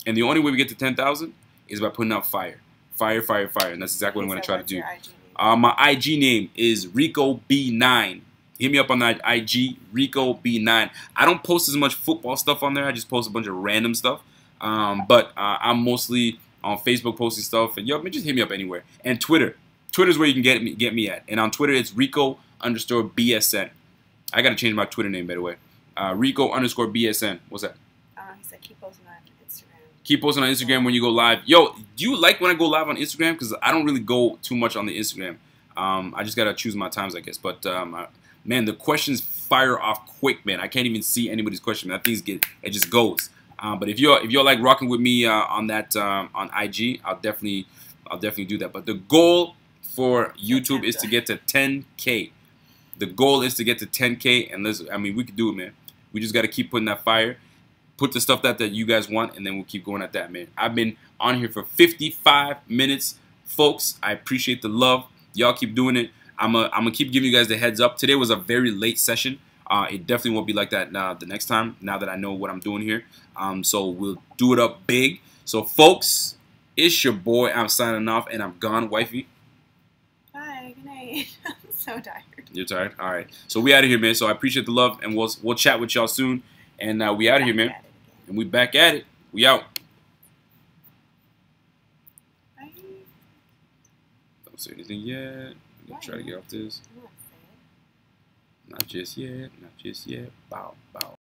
And the only way we get to 10,000 is by putting out fire. Fire, fire, fire. And that's exactly what I'm going to try to do. Your My IG name is RicoB9. Hit me up on that IG, RicoB9. I don't post as much football stuff on there. I just post a bunch of random stuff. But I'm mostly on Facebook posting stuff. And yo, just hit me up anywhere. And Twitter. Twitter's where you can get me at. And on Twitter, it's Rico_BSN. I got to change my Twitter name, by the way. Rico_BSN. What's that? He said keep posting on Instagram. Keep posting on Instagram when you go live. Yo, do you like when I go live on Instagram? Because I don't really go too much on the Instagram. I just got to choose my times, I guess. But, man, the questions fire off quick, man. I can't even see anybody's question. Man. That thing's it just goes. But if you're like rocking with me on that on IG, I'll definitely do that. But the goal for YouTube is to get to 10K. The goal is to get to 10K, and we can do it, man. We just got to keep putting that fire, put the stuff that you guys want, and then we'll keep going at that, man. I've been on here for 55 minutes, folks. I appreciate the love. Y'all keep doing it. I'm gonna keep giving you guys the heads up. Today was a very late session. It definitely won't be like that the next time, now that I know what I'm doing here. So we'll do it up big. So, folks, it's your boy. I'm signing off, and I'm gone, wifey. Bye. Good night. I'm so tired. You're tired? All right. So we out of here, man. So I appreciate the love, and we'll chat with y'all soon. And we out of here, man. And we back at it. We out. Bye. Don't say anything yet. I'm going to try to get off this. Not just yet. Not just yet. Bow, bow.